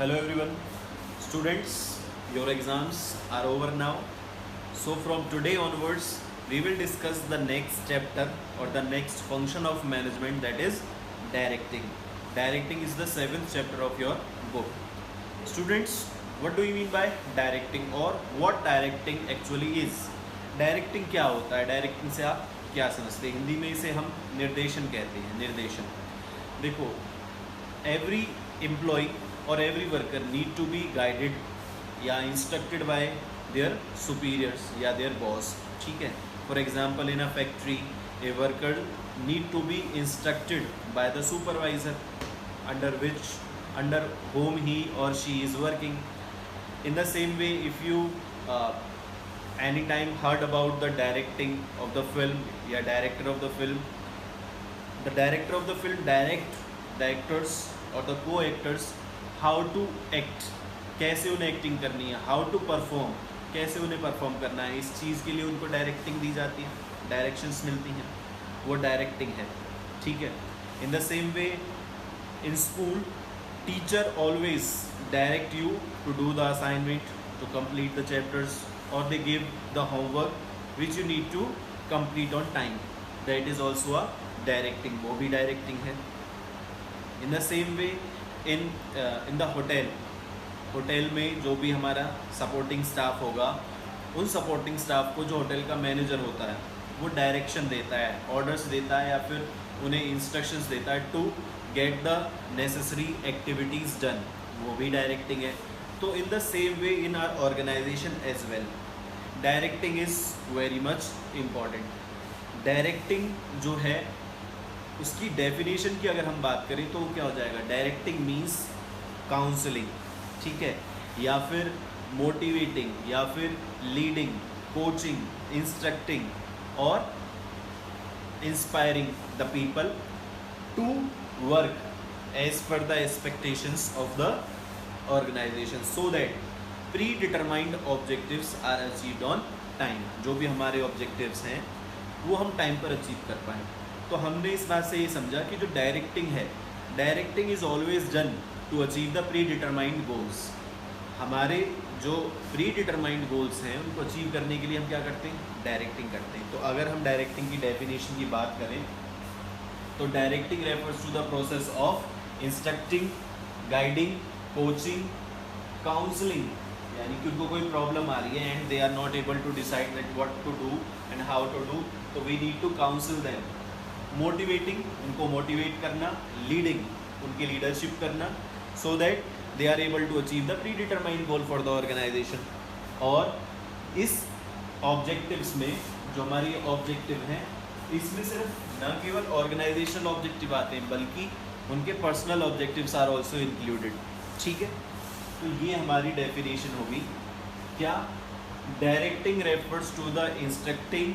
Hello everyone, students, your exams are over now. So from today onwards, we will discuss the next chapter or the next function of management, that is directing. Directing is the 7th chapter of your book. Students, what do you mean by directing or what directing actually is? Directing क्या होता है? Directing से आप क्या समझते हैं? हिंदी में इसे हम निर्देशन कहते हैं. निर्देशन देखो, एवरी एम्प्लॉय और every worker need to be guided या इंस्ट्रक्टेड बाय देयर सुपीरियर्स या देयर बॉस. ठीक है. For example, in a factory a worker need to be instructed by the supervisor under whom he or she is working. In the same way, if you anytime heard about the directing of the film, yeah, director of the film, the director of the film direct the actors or the co-actors how to act, कैसे उन्हें acting करनी है, how to perform, कैसे उन्हें perform करना है. इस चीज़ के लिए उनको डायरेक्टिंग दी जाती है, डायरेक्शंस मिलती हैं, वो डायरेक्टिंग है. ठीक है. इन the same way, in school, teacher always direct you to do the assignment, to complete the chapters, or they give the homework which you need to complete on time. That is also a directing, वो भी directing है. In the same way, in the hotel में जो भी हमारा supporting staff होगा, उन supporting staff को जो होटल का मैनेजर होता है वो डायरेक्शन देता है, ऑर्डर्स देता है या फिर उन्हें इंस्ट्रक्शंस देता है to get the necessary activities done, वो भी डायरेक्टिंग है. तो in the same way in our organisation as well, directing is very much important. Directing जो है उसकी डेफिनेशन की अगर हम बात करें तो क्या हो जाएगा? Directing means counselling. ठीक है. या फिर मोटिवेटिंग, या फिर लीडिंग, कोचिंग, इंस्ट्रक्टिंग और inspiring the people to work as per the expectations of the organisation so that predetermined objectives are achieved on time. जो भी हमारे ऑब्जेक्टिव्स हैं वो हम टाइम पर अचीव कर पाएँ. तो हमने इस बात से ये समझा कि जो डायरेक्टिंग है, directing is always done to achieve the predetermined goals. हमारे जो प्री डिटरमाइंड गोल्स हैं उनको अचीव करने के लिए हम क्या करते हैं? डायरेक्टिंग करते हैं. तो अगर हम डायरेक्टिंग की डेफिनेशन की बात करें तो directing refers to the process of instructing, guiding, coaching, counselling. यानी कि उनको कोई प्रॉब्लम आ रही है and they are not able to decide that what to do and how to do, तो we need to counsel them. Motivating, उनको motivate करना. लीडिंग, उनकी लीडरशिप करना so that they are able to achieve the predetermined goal for the organisation. और इस objectives में जो हमारी ऑब्जेक्टिव हैं, इसमें सिर्फ न केवल ऑर्गेनाइजेशनल ऑब्जेक्टिव आते हैं बल्कि उनके personal objectives are also included. ठीक है. तो ये हमारी डेफिनेशन होगी. क्या? Directing refers to the instructing,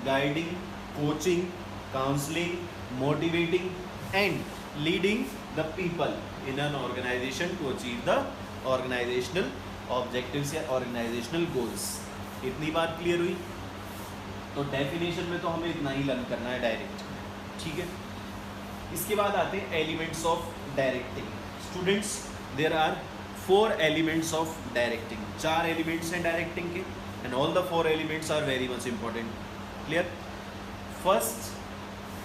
guiding, coaching, counselling, motivating and leading the people in an organisation to achieve the organisational objectives या ऑर्गेनाइजेशनल गोल्स. इतनी बात क्लियर हुई? तो डेफिनेशन में तो हमें इतना ही लर्न करना है डायरेक्ट. ठीक है. इसके बाद आते हैं elements of directing. Students, there are 4 elements of directing. 4 elements हैं डायरेक्टिंग के and all the 4 elements are very much important. Clear? First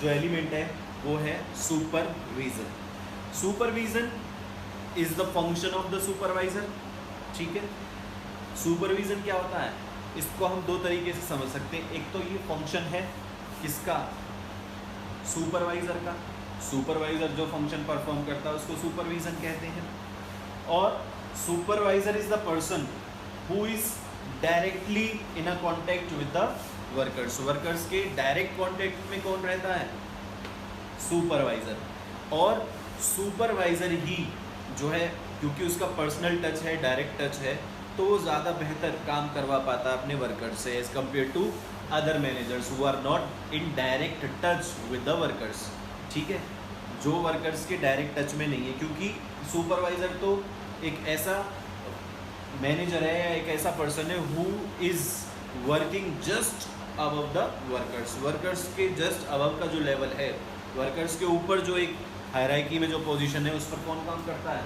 जो एलिमेंट है वो है supervision. Supervision is the function of the supervisor. ठीक है. सुपरविजन क्या होता है? इसको हम 2 तरीके से समझ सकते हैं. एक तो ये फंक्शन है किसका? सुपरवाइजर का. सुपरवाइजर जो फंक्शन परफॉर्म करता है उसको सुपरविजन कहते हैं. और supervisor is the person who is directly in a contact with the workers. Workers के डायरेक्ट कॉन्टेक्ट में कौन रहता है? सुपरवाइजर. और सुपरवाइजर ही जो है, क्योंकि उसका पर्सनल टच है, डायरेक्ट टच है, तो वो ज़्यादा बेहतर काम करवा पाता है अपने वर्कर्स से as compare to other managers who are not in direct touch with the workers. ठीक है. जो वर्कर्स के डायरेक्ट टच में नहीं है, क्योंकि सुपरवाइज़र तो एक ऐसा मैनेजर है या एक ऐसा पर्सन है who is working just above the workers. Workers के जस्ट अबव का जो लेवल है, वर्कर्स के ऊपर जो एक हायरार्की में जो पोजीशन है उस पर कौन काम करता है?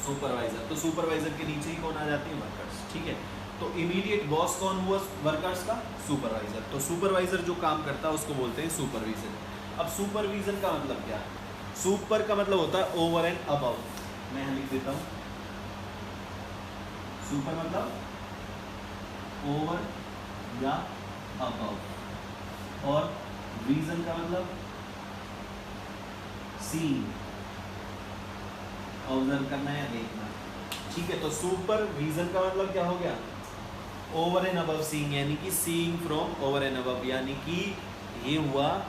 सुपरवाइजर। तो सुपरवाइजर के नीचे ही कौन आ जाते हैं? वर्कर्स। ठीक है, तो इमीडिएट बॉस कौन हुआ वर्कर्स का? सुपरवाइजर। तो सुपरवाइजर जो काम करता है उसको बोलते हैं सुपरविजन। अब सुपरविजन का मतलब क्या है? सुपर का मतलब होता है ओवर एंड अबव। मैं यहाँ लिख देता हूँ, सुपर मतलब ओवर या अबव, और विजन का मतलब सीइंग, ऑब्जर्व करना या देखना। ठीक है, तो सुपर विजन का मतलब क्या हो गया? ओवर एंड अबव सीइंग, यानी कि seeing from over and above, यानी कि ये हुआ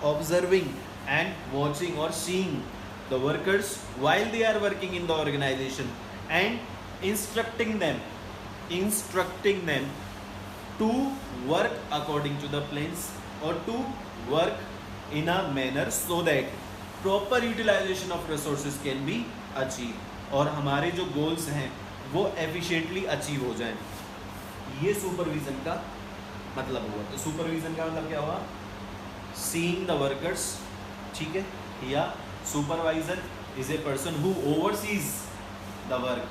ऑब्जर्विंग एंड वॉचिंग और seeing the workers while they are working in the organisation and instructing them to work according to the plans और to work in a manner so that proper utilisation of resources can be achieve, और हमारे जो goals हैं वो efficiently achieve हो जाएं। ये supervision का मतलब हुआ। तो सुपरविजन का मतलब क्या हुआ? Seeing the workers. ठीक है, या supervisor is a person who oversees the work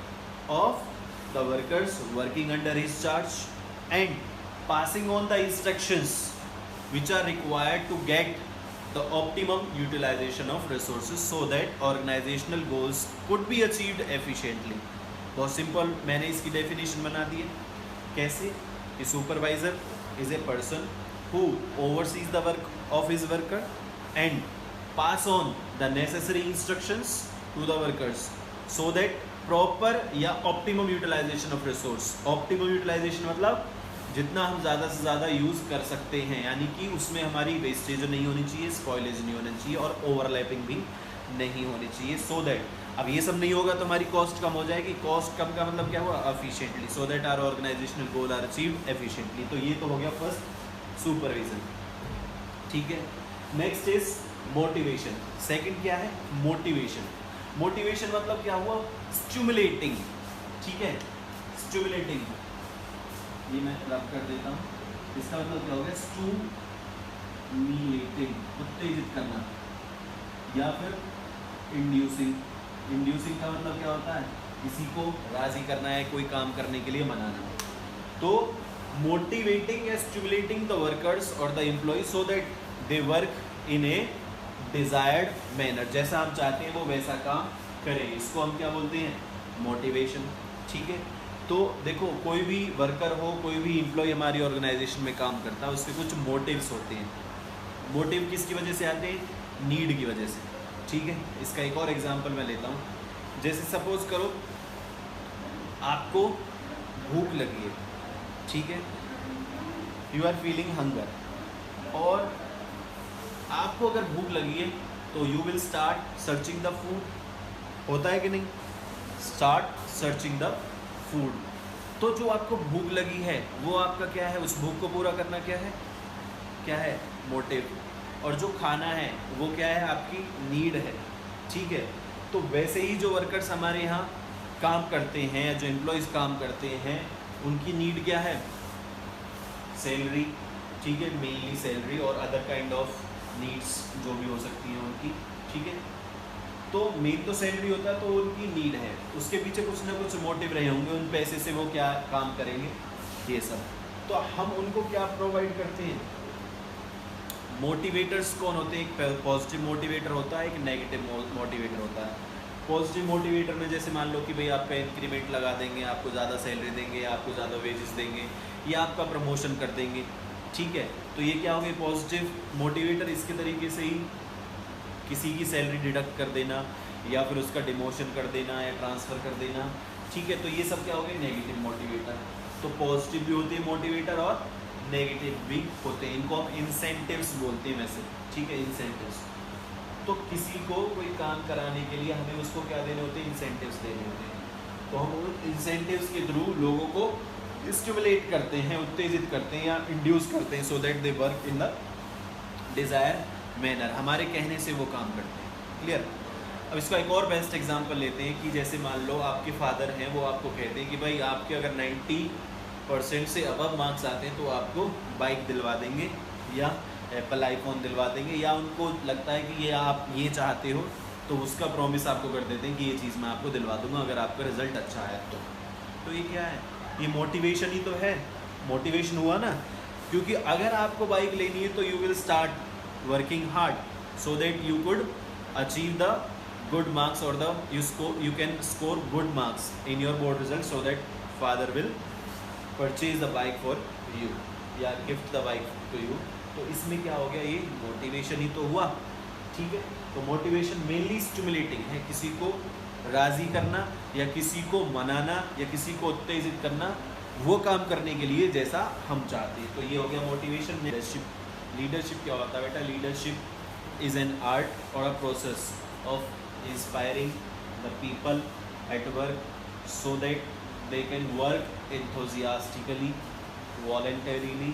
of the workers working under his charge and passing on the instructions which are required to get the optimum utilization of resources so that organizational goals could be achieved efficiently। बहुत simple, मैंने इसकी definition बना दी है। कैसे? कि supervisor is a person who oversees the work of his worker and pass on the necessary instructions to the workers so that proper या optimum utilisation of resource. Optimum utilisation मतलब जितना हम ज़्यादा से ज़्यादा यूज़ कर सकते हैं, यानी कि उसमें हमारी वेस्टेज नहीं होनी चाहिए, स्पॉइलेज नहीं होनी चाहिए और ओवरलैपिंग भी नहीं होनी चाहिए। सो दैट अब ये सब नहीं होगा तो हमारी कॉस्ट कम हो जाएगी। कॉस्ट कम का मतलब क्या हुआ? Efficiently, so that our organisational goal are achieved efficiently. तो ये तो हो गया फर्स्ट सुपरविजन। ठीक है, नेक्स्ट इज मोटिवेशन। सेकंड क्या है? मोटिवेशन। मोटिवेशन मतलब क्या हुआ? स्टिमुलेटिंग। ठीक है, स्टिमुलेटिंग, ये मैं रब कर देता हूँ। इसका मतलब क्या हो गया? स्टिमुलेटिंग, उत्तेजित करना, या फिर इंड्यूसिंग। इंड्यूसिंग का मतलब क्या होता है? किसी को राजी करना है, कोई काम करने के लिए मनाना। तो मोटिवेटिंग या स्टिमुलेटिंग द वर्कर्स और the employee so that they work in a desired manner, जैसा हम चाहते हैं वो वैसा काम करें, इसको हम क्या बोलते हैं? मोटिवेशन। ठीक है, तो देखो कोई भी वर्कर हो, कोई भी एम्प्लॉय हमारी ऑर्गेनाइजेशन में काम करता है, उसके कुछ मोटिव्स होते हैं। मोटिव किसकी वजह से आते हैं? नीड की वजह से। ठीक है, इसका एक और एग्जांपल मैं लेता हूँ। जैसे सपोज करो आपको भूख लगी है, ठीक है, यू आर फीलिंग हंगर, और आपको अगर भूख लगी है तो you will start searching the food. होता है कि नहीं? Start searching the food. तो जो आपको भूख लगी है वो आपका क्या है? उस भूख को पूरा करना क्या है? क्या है? मोटिव। और जो खाना है वो क्या है? आपकी नीड है। ठीक है, तो वैसे ही जो वर्कर्स हमारे यहाँ काम करते हैं, जो एम्प्लॉयज़ काम करते हैं, उनकी नीड क्या है? सैलरी। ठीक है, मेनली सैलरी और अदर काइंड ऑफ नीड्स जो भी हो सकती हैं उनकी। ठीक है, तो मेन तो सैलरी होता है, तो उनकी नीड है, उसके पीछे कुछ ना कुछ मोटिव रहे होंगे, उन पैसे से वो क्या काम करेंगे, ये सब। तो हम उनको क्या प्रोवाइड करते हैं? मोटिवेटर्स कौन होते हैं? एक पॉजिटिव मोटिवेटर होता है, एक नेगेटिव मोटिवेटर होता है। पॉजिटिव मोटिवेटर में जैसे मान लो कि भाई आपका इंक्रीमेंट लगा देंगे, आपको ज़्यादा सैलरी देंगे, आपको ज़्यादा वेजेस देंगे, या आपका प्रमोशन कर देंगे। ठीक है, तो ये क्या हो गए? Positive motivator. इसके तरीके से ही किसी की सैलरी डिडक्ट कर देना, या फिर उसका डिमोशन कर देना, या ट्रांसफ़र कर देना। ठीक है, तो ये सब क्या हो गए? Negative motivator. तो पॉजिटिव भी होती है मोटिवेटर और नेगेटिव भी होते हैं। इनको हम इंसेंटिव्स बोलते हैं वैसे। ठीक है, इंसेंटिव्स। तो किसी को कोई काम कराने के लिए हमें उसको क्या देने होते हैं? इंसेंटिव्स देने होते हैं। तो हम उन इंसेंटिव्स के थ्रू लोगों को स्टिमुलेट करते हैं, उत्तेजित करते हैं या इंड्यूस करते हैं, सो that they work in the desire manner. हमारे कहने से वो काम करते हैं। क्लियर? अब इसका एक और बेस्ट एग्जांपल लेते हैं कि जैसे मान लो आपके फादर हैं, वो आपको कहते हैं कि भाई आपके अगर 90% से अबव मार्क्स आते हैं तो आपको बाइक दिलवा देंगे या एप्पल आईफोन दिलवा देंगे, या उनको लगता है कि ये आप ये चाहते हो तो उसका प्रॉमिस आपको कर देते हैं कि ये चीज़ मैं आपको दिलवा दूंगा अगर आपका रिजल्ट अच्छा आया तो ये क्या है, ये मोटिवेशन ही तो है। मोटिवेशन हुआ ना, क्योंकि अगर आपको बाइक लेनी है तो you will start working hard so that you could achieve the good marks or the you can score good marks in your board results so that father will purchase the bike for you या gift the bike to you। तो इसमें क्या हो गया, ये motivation ही तो हुआ, ठीक है। तो मोटिवेशन मेनली स्टिमुलेटिंग है, किसी को राज़ी करना या किसी को मनाना या किसी को उत्तेजित करना वो काम करने के लिए जैसा हम चाहते हैं। तो ये हो गया मोटिवेशन। लीडरशिप क्या होता है बेटा, लीडरशिप इज़ एन आर्ट और a process of inspiring the people at work so that they can work enthusiastically, voluntarily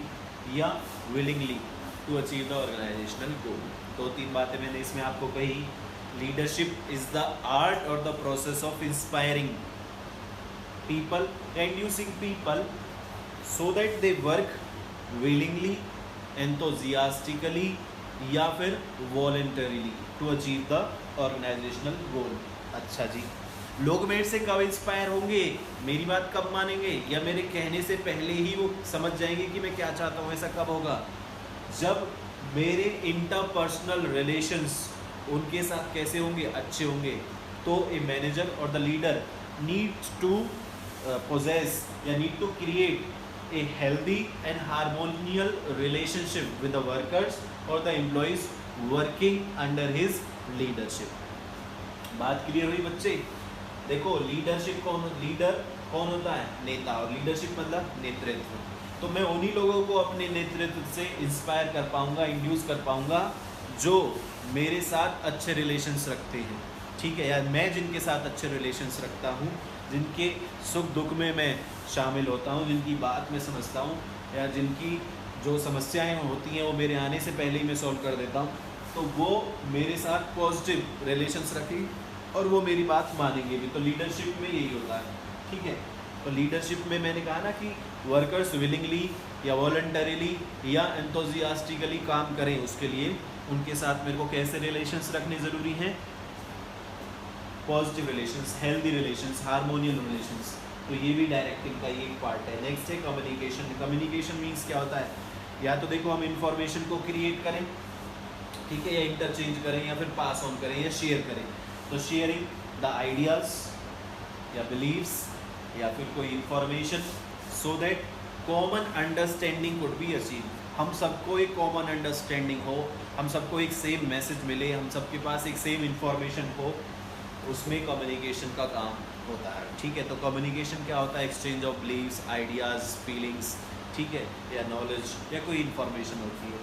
या willingly to achieve the organizational goal। दो तीन बातें मैंने इसमें आपको कही। लीडरशिप इज द आर्ट और the process of inspiring people, inducing people so that they work willingly, enthusiastically या फिर voluntarily to achieve the organisational goal. अच्छा जी, लोग मेरे से कब इंस्पायर होंगे, मेरी बात कब मानेंगे, या मेरे कहने से पहले ही वो समझ जाएंगे कि मैं क्या चाहता हूँ, ऐसा कब होगा, जब मेरे इंटरपर्सनल रिलेशंस उनके साथ कैसे होंगे, अच्छे होंगे। तो ए मैनेजर और the leader needs to possess या need to create a healthy and harmonial relationship with the workers और the employees working under his leadership. बात क्लियर हुई बच्चे? देखो लीडर कौन होता है, नेता, और लीडरशिप मतलब नेतृत्व। तो मैं उन्हीं लोगों को अपने नेतृत्व से इंस्पायर कर पाऊंगा, इंड्यूस कर पाऊंगा जो मेरे साथ अच्छे रिलेशंस रखते हैं, ठीक है, या मैं जिनके साथ अच्छे रिलेशंस रखता हूँ, जिनके सुख दुख में मैं शामिल होता हूँ, जिनकी बात मैं समझता हूँ, या जिनकी जो समस्याएं होती हैं वो मेरे आने से पहले ही मैं सॉल्व कर देता हूँ, तो वो मेरे साथ पॉजिटिव रिलेशंस रखेंगे और वो मेरी बात मानेंगे भी। तो लीडरशिप में यही होता है, ठीक है। तो लीडरशिप में मैंने कहा ना कि वर्कर्स विलिंगली या वॉलंटरीली या एंथुसियास्टिकली काम करें, उसके लिए उनके साथ मेरे को कैसे रिलेशंस रखने ज़रूरी हैं, positive relations, healthy relations, harmonial relations. तो ये भी डायरेक्टिंग का ही एक पार्ट है। नेक्स्ट है कम्युनिकेशन। कम्युनिकेशन मीन्स क्या होता है, या तो देखो हम इंफॉर्मेशन को क्रिएट करें, ठीक है, या इंटरचेंज करें या फिर पास ऑन करें या शेयर करें। तो शेयरिंग द आइडियाज़ या बिलीव्स या फिर कोई information so that common understanding could be achieve. हम सबको एक कॉमन अंडरस्टैंडिंग हो, हम सबको एक सेम मैसेज मिले, हम सबके पास एक सेम इंफॉर्मेशन हो, उसमें कम्युनिकेशन का काम होता है, ठीक है। तो कम्युनिकेशन क्या होता है, exchange of beliefs, ideas, feelings, ठीक है, या नॉलेज या कोई इंफॉर्मेशन होती है।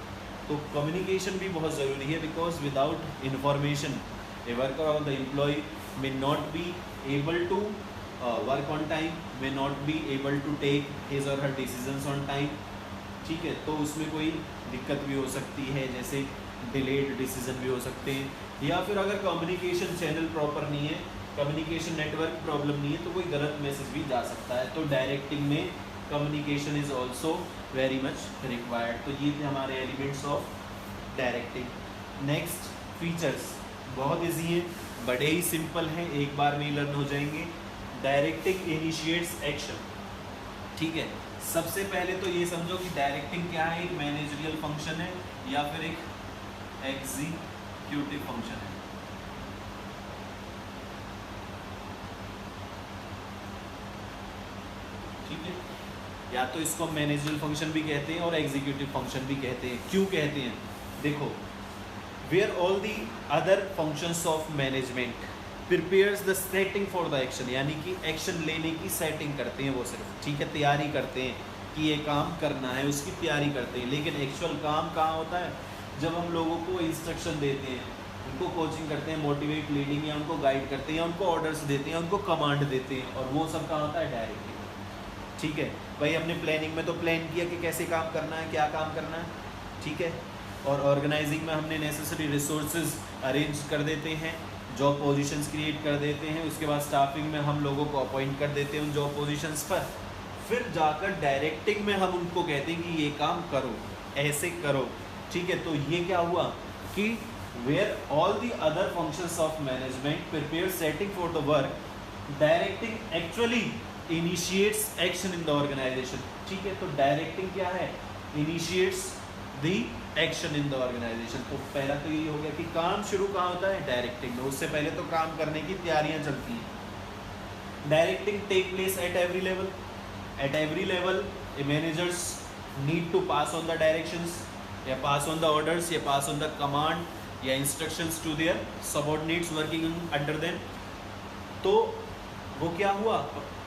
तो कम्युनिकेशन भी बहुत ज़रूरी है, because without information a worker और the employ may not be able to work on time, may not be able to take his और हर डिसीजंस ऑन टाइम, ठीक है। तो उसमें कोई दिक्कत भी हो सकती है, जैसे डिलेड डिसीजन भी हो सकते हैं, या फिर अगर कम्युनिकेशन चैनल प्रॉपर नहीं है, कम्युनिकेशन नेटवर्क प्रॉब्लम नहीं है, तो कोई गलत मैसेज भी जा सकता है। तो डायरेक्टिंग में communication is also very much required. तो ये थे हमारे elements of directing. Next features बहुत ईजी हैं, बड़े ही सिंपल हैं, एक बार में ही लर्न हो जाएंगे। डायरेक्टिंग इनिशिएट्स एक्शन, ठीक है। सबसे पहले तो ये समझो कि डायरेक्टिंग क्या है, एक मैनेजरियल फंक्शन है या फिर एक एग्जीक्यूटिव फंक्शन है। ठीक है, या तो इसको मैनेजरियल फंक्शन भी कहते हैं और एग्जीक्यूटिव फंक्शन भी कहते हैं। क्यों कहते हैं, देखो, where all the other functions of management prepares the setting for the action, यानी कि एक्शन लेने की सेटिंग करते हैं वो सिर्फ, ठीक है, तैयारी करते हैं कि ये काम करना है, उसकी तैयारी करते हैं। लेकिन एक्चुअल काम कहाँ होता है, जब हम लोगों को इंस्ट्रक्शन देते हैं, उनको कोचिंग करते हैं, मोटिवेट लीडिंग, या उनको गाइड करते हैं, या उनको ऑर्डर्स देते हैं, उनको कमांड देते हैं, और वो सब कहाँ होता है, डायरेक्टिंग। ठीक है भाई, हमने प्लानिंग में तो प्लान किया कि कैसे काम करना है, क्या काम करना है, ठीक है, और ऑर्गेनाइजिंग में हमने नेसेसरी रिसोर्सेज अरेंज कर देते हैं, जॉब पोजीशंस क्रिएट कर देते हैं, उसके बाद स्टाफिंग में हम लोगों को अपॉइंट कर देते हैं उन जॉब पोजीशंस पर। फिर जाकर डायरेक्टिंग में हम उनको कहते हैं कि ये काम करो, ऐसे करो, ठीक है। तो ये क्या हुआ कि where all the other functions of management prepare setting for the work, directing actually initiates action in the organization. ठीक है, तो directing क्या है? Initiates the action in the organization. तो पहला तो यही हो गया कि काम शुरू कहाँ होता है? डायरेक्टिंग में। उससे पहले तो काम करने की तैयारियां चलती हैं। Directing take place at every level. At every level a managers need to pass on the directions, या पास ऑन द ऑर्डर्स, या पास ऑन द कमांड या instructions to their subordinates working under them. तो वो क्या हुआ?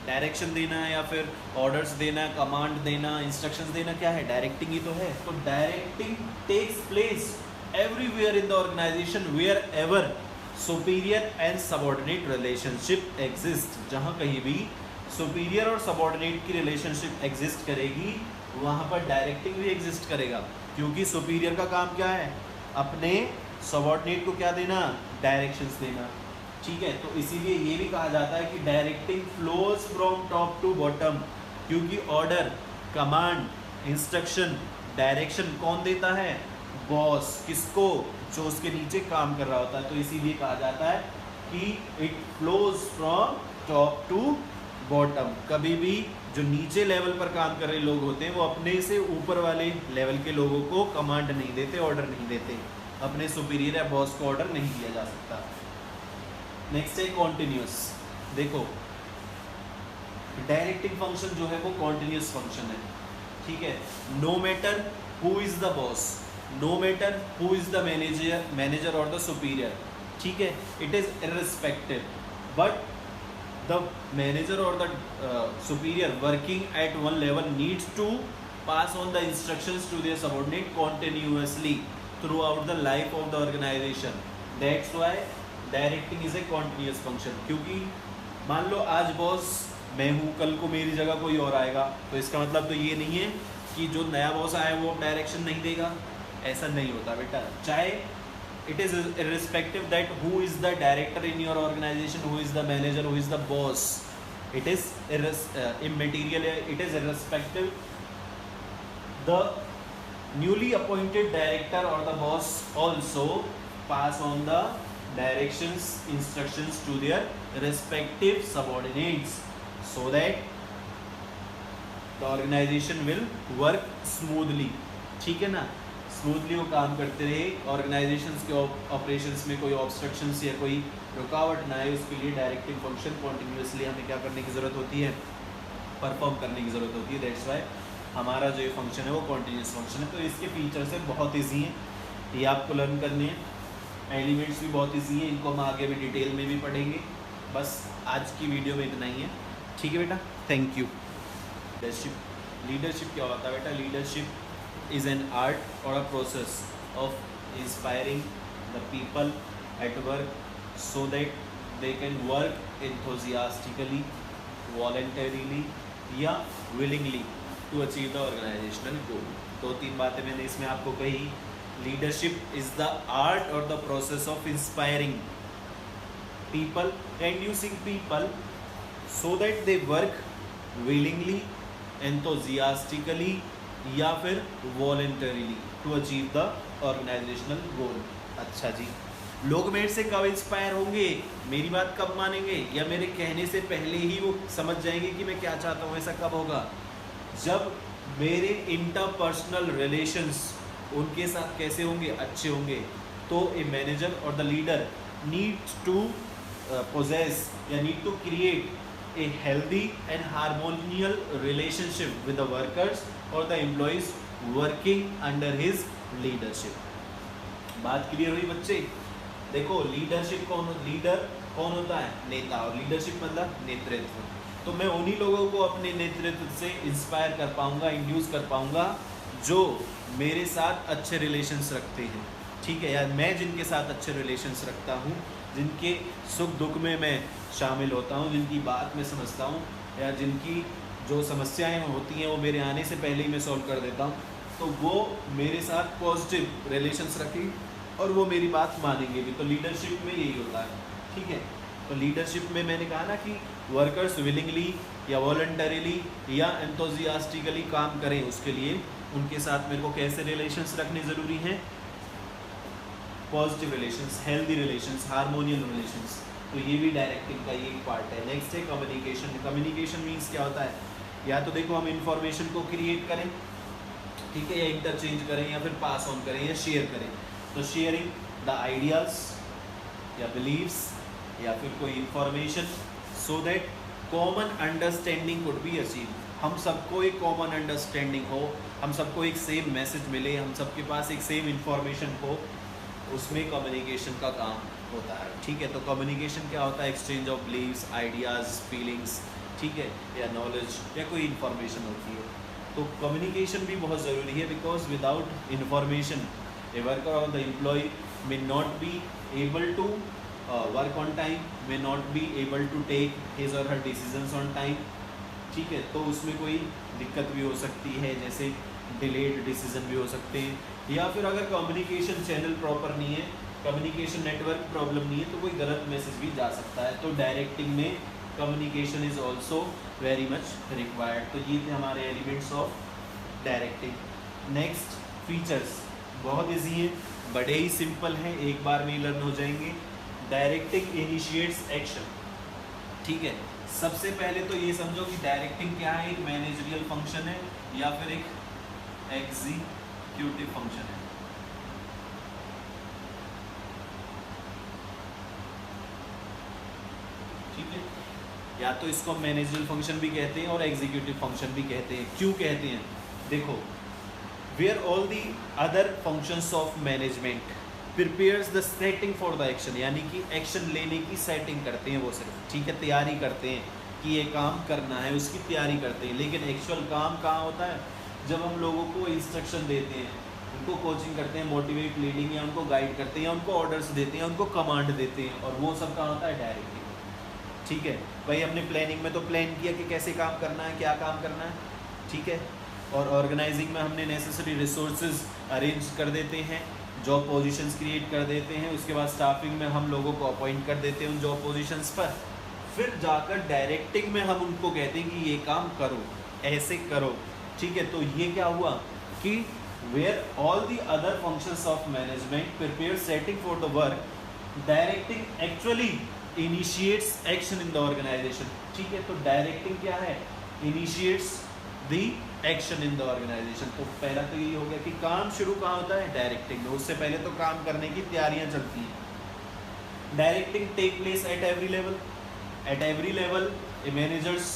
Direction देना या फिर ऑर्डर्स देना, कमांड देना, इंस्ट्रक्शंस देना, क्या है? डायरेक्टिंग ही तो है। तो directing takes place everywhere in the organisation wherever superior and subordinate relationship exist. जहाँ कहीं भी सुपीरियर और सबऑर्डिनेट की रिलेशनशिप एग्जिस्ट करेगी, वहाँ पर डायरेक्टिंग भी एग्जिस्ट करेगा, क्योंकि सुपीरियर का काम क्या है? अपने सबऑर्डिनेट को क्या देना? डायरेक्शंस देना। ठीक है, तो इसीलिए ये भी कहा जाता है कि directing flows from top to bottom, क्योंकि ऑर्डर, कमांड, इंस्ट्रक्शन, डायरेक्शन कौन देता है? बॉस। किसको? जो उसके नीचे काम कर रहा होता है। तो इसीलिए कहा जाता है कि it flows from top to bottom. कभी भी जो नीचे लेवल पर काम कर रहे लोग होते हैं वो अपने से ऊपर वाले लेवल के लोगों को कमांड नहीं देते, ऑर्डर नहीं देते। अपने सुपीरियर या बॉस को ऑर्डर नहीं दिया जा सकता। नेक्स्ट है कॉन्टिन्यूस। देखो, डायरेक्टिंग फंक्शन जो है वो कॉन्टिन्यूस फंक्शन है। ठीक है, no matter who is the boss, no matter who is the manager और द सुपीरियर। ठीक है, it is irrespective, but the manager और the superior working at one level needs to pass on the instructions to their subordinate continuously throughout the life of the organisation. That's why directing is a continuous function. क्योंकि मान लो आज boss मैं हूँ, कल को मेरी जगह कोई और आएगा, तो इसका मतलब तो ये नहीं है कि जो नया बॉस आया वो डायरेक्शन नहीं देगा। ऐसा नहीं होता बेटा। चाहे it is irrespective that who is the director in your organisation, who is the manager, who is the boss, it is immaterial, it is irrespective. The newly appointed director और the boss also pass on the directions, instructions to their respective subordinates so that the organization will work smoothly। ठीक है ना, smoothly वो काम करते रहे, organisations के operations में कोई ऑब्स्ट्रक्शंस या कोई रुकावट ना आए, उसके लिए डायरेक्टिंग फंक्शन कॉन्टिन्यूसली हमें क्या करने की ज़रूरत होती है? परफॉर्म करने की ज़रूरत होती है। दैट्स वाई हमारा जो ये फंक्शन है वो कॉन्टिन्यूस फंक्शन है। तो इसके फीचर्स है बहुत ईजी हैं, ये आपको लर्न करने हैं। एलिमेंट्स भी बहुत ईजी हैं, इनको हम आगे भी डिटेल में भी पढ़ेंगे। बस आज की वीडियो में इतना ही है। ठीक है बेटा, थैंक यू। लीडरशिप, लीडरशिप क्या होता है बेटा? लीडरशिप इज़ एन आर्ट और a process of inspiring the people at work so that they can work enthusiastically, voluntarily या willingly to achieve the organisational goal. 2-3 बातें मैंने इसमें आपको कही। Leadership is the art or the process of inspiring people, inducing people so that they work willingly, enthusiastically या फिर voluntarily to achieve the organizational goal। अच्छा जी, लोग मेरे से कब इंस्पायर होंगे, मेरी बात कब मानेंगे, या मेरे कहने से पहले ही वो समझ जाएंगे कि मैं क्या चाहता हूँ? ऐसा कब होगा? जब मेरे इंटरपर्सनल रिलेशंस उनके साथ कैसे होंगे? अच्छे होंगे। तो ए मैनेजर और the leader needs to possess या need to create a healthy and harmonial relationship with the workers और the employees working under his leadership. बात क्लियर हुई बच्चे? देखो, लीडरशिप लीडर कौन होता है? नेता। और लीडरशिप मतलब नेतृत्व। तो मैं उन्हीं लोगों को अपने नेतृत्व से इंस्पायर कर पाऊंगा, इंड्यूस कर पाऊंगा जो मेरे साथ अच्छे रिलेशंस रखते हैं। ठीक है, या मैं जिनके साथ अच्छे रिलेशंस रखता हूँ, जिनके सुख दुख में मैं शामिल होता हूँ, जिनकी बात मैं समझता हूँ, या जिनकी जो समस्याएं होती हैं वो मेरे आने से पहले ही मैं सॉल्व कर देता हूँ, तो वो मेरे साथ पॉजिटिव रिलेशंस रखें और वो मेरी बात मानेंगे भी। तो लीडरशिप में यही होता है। ठीक है, तो लीडरशिप में मैंने कहा ना कि वर्कर्स विलिंगली या वॉलंटरीली या एंथुसियास्टिकली काम करें, उसके लिए उनके साथ मेरे को कैसे रिलेशंस रखने ज़रूरी हैं? Positive relations, healthy relations, harmonial relations. तो ये भी डायरेक्टिंग का ही एक पार्ट है। नेक्स्ट है कम्युनिकेशन। कम्युनिकेशन मीन्स क्या होता है, या तो देखो हम इंफॉर्मेशन को क्रिएट करें, ठीक है, या इंटरचेंज करें, या फिर पास ऑन करें, या शेयर करें। तो शेयरिंग द आइडियाज़ या बिलीव्स या फिर कोई information, so that common understanding would be achieve. हम सबको एक कॉमन अंडरस्टैंडिंग हो, हम सबको एक सेम मैसेज मिले, हम सबके पास एक सेम इंफॉर्मेशन हो, उसमें कम्युनिकेशन का काम होता है। ठीक है, तो कम्युनिकेशन क्या होता है, exchange of beliefs, ideas, feelings, ठीक है, या नॉलेज या कोई इंफॉर्मेशन होती है। तो कम्युनिकेशन भी बहुत ज़रूरी है, because without information a worker और the employ may not be able to work on time, may not be able to take his or her decisions on time। ठीक है, तो उसमें कोई दिक्कत भी हो सकती है, जैसे डिलेड डिसीजन भी हो सकते हैं, या फिर अगर कम्युनिकेशन चैनल प्रॉपर नहीं है, कम्युनिकेशन नेटवर्क प्रॉब्लम नहीं है, तो कोई गलत मैसेज भी जा सकता है। तो डायरेक्टिंग में communication is also very much required. तो ये थे हमारे elements of directing. Next features बहुत ईजी है, बड़े ही सिंपल हैं, एक बार में ही लर्न हो जाएंगे। Directing initiates action. ठीक है, सबसे पहले तो ये समझो कि डायरेक्टिंग क्या है, एक मैनेजरियल फंक्शन है या फिर एक एग्जीक्यूटिव फंक्शन है। ठीक है, या तो इसको मैनेजरियल फंक्शन भी कहते हैं और एग्जीक्यूटिव फंक्शन भी कहते हैं। क्यों कहते हैं, देखो, where all the other functions of management prepares the setting for the action, यानी कि एक्शन लेने की सेटिंग करते हैं वो सिर्फ, ठीक है, तैयारी करते हैं कि ये काम करना है, उसकी तैयारी करते हैं। लेकिन एक्चुअल काम कहाँ होता है, जब हम लोगों को इंस्ट्रक्शन देते हैं, उनको कोचिंग करते हैं, मोटिवेट लीडिंग, या उनको गाइड करते हैं, या उनको ऑर्डर्स देते हैं, उनको कमांड देते हैं, और वो सब कहाँ होता है, डायरेक्टिंग। ठीक है भाई, हमने प्लानिंग में तो प्लान किया कि कैसे काम करना है, क्या काम करना है, ठीक है, और ऑर्गेनाइजिंग में हमने नेसेसरी रिसोर्सेज अरेंज कर देते हैं, जॉब पोजीशंस क्रिएट कर देते हैं, उसके बाद स्टाफिंग में हम लोगों को अपॉइंट कर देते हैं उन जॉब पोजीशंस पर। फिर जाकर डायरेक्टिंग में हम उनको कहते हैं कि ये काम करो, ऐसे करो। ठीक है, तो ये क्या हुआ कि where all the other functions of management prepare setting for the work, directing actually initiates action in the organisation. ठीक है, तो डायरेक्टिंग क्या है, initiates the action in the organisation. तो पहला तो यही हो गया कि काम शुरू कहाँ होता है, डायरेक्टिंग में। उससे पहले तो काम करने की तैयारियां चलती हैं। Directing take place at every level. At every level a managers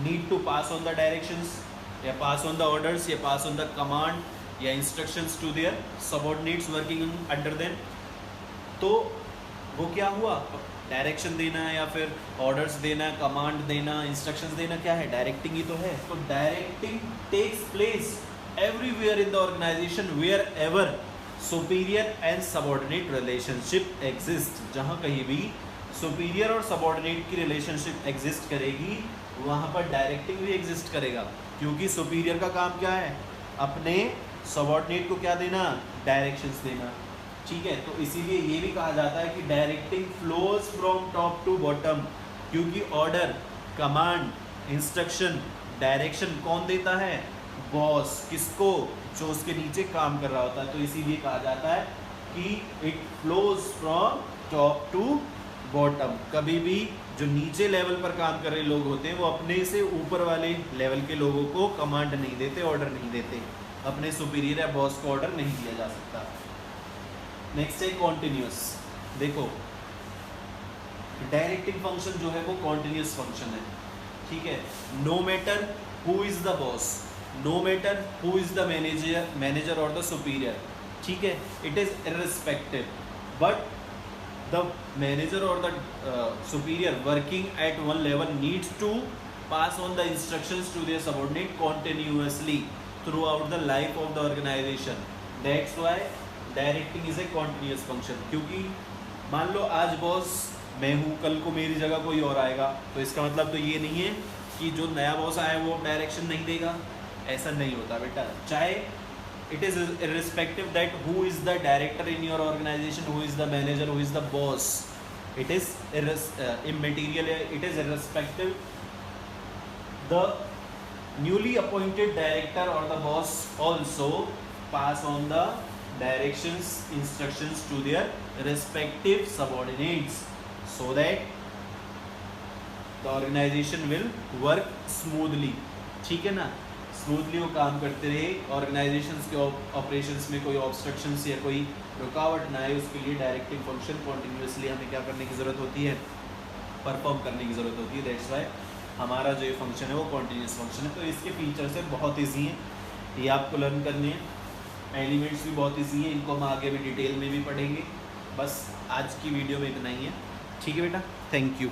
need to pass on the directions, या पास ऑन द ऑर्डर्स, या पास ऑन द कमांड या instructions to their subordinates working under them. तो वो क्या हुआ, direction देना या फिर ऑर्डर्स देना, कमांड देना, इंस्ट्रक्शंस देना, क्या है, डायरेक्टिंग ही तो है। तो directing takes place everywhere in the organisation wherever superior and subordinate relationship exist. जहाँ कहीं भी सुपीरियर और सबऑर्डिनेट की रिलेशनशिप एग्जिस्ट करेगी, वहाँ पर डायरेक्टिंग भी एग्जिस्ट करेगा, क्योंकि सुपीरियर का काम क्या है, अपने सबऑर्डिनेट को क्या देना, डायरेक्शंस देना। ठीक है, तो इसीलिए ये भी कहा जाता है कि directing flows from top to bottom, क्योंकि ऑर्डर, कमांड, इंस्ट्रक्शन, डायरेक्शन कौन देता है, बॉस। किसको, जो उसके नीचे काम कर रहा होता है। तो इसीलिए कहा जाता है कि it flows from top to bottom. कभी भी जो नीचे लेवल पर काम कर रहे लोग होते हैं, वो अपने से ऊपर वाले लेवल के लोगों को कमांड नहीं देते, ऑर्डर नहीं देते। अपने सुपीरियर या बॉस को ऑर्डर नहीं दिया जा सकता। नेक्स्ट है कॉन्टिन्यूस। देखो, डायरेक्टिंग फंक्शन जो है वो कॉन्टिन्यूस फंक्शन है। ठीक है, no matter who is the boss, no matter who is the manager और द सुपीरियर, ठीक है, it is irrespective, but the manager और the superior working at one level needs to pass on the instructions to their subordinate continuously throughout the life of the organisation. That's why directing is a continuous function. क्योंकि मान लो आज boss मैं हूँ, कल को मेरी जगह कोई और आएगा, तो इसका मतलब तो ये नहीं है कि जो नया बॉस आया वो डायरेक्शन नहीं देगा, ऐसा नहीं होता बेटा। चाहे it is irrespective that who is the director in your organisation, who is the manager, who is the boss, it is immaterial, it is irrespective. The newly appointed director और the boss also pass on the directions, instructions to their respective subordinates so that the organization will work smoothly. ठीक है ना, smoothly वो काम करते रहे, organisations के operations में कोई ऑब्स्ट्रक्शंस या कोई रुकावट ना आए, उसके लिए डायरेक्टिंग फंक्शन कॉन्टिन्यूसली हमें क्या करने की ज़रूरत होती है, परफॉर्म करने की ज़रूरत होती है. दैट्स वाई हमारा जो ये फंक्शन है वो कॉन्टिन्यूस फंक्शन है. तो इसके फीचर्स है बहुत ईजी हैं, ये आपको लर्न करने हैं. एलिमेंट्स भी बहुत ईजी हैं, इनको हम आगे भी डिटेल में भी पढ़ेंगे. बस आज की वीडियो में इतना ही है. ठीक है बेटा, थैंक यू.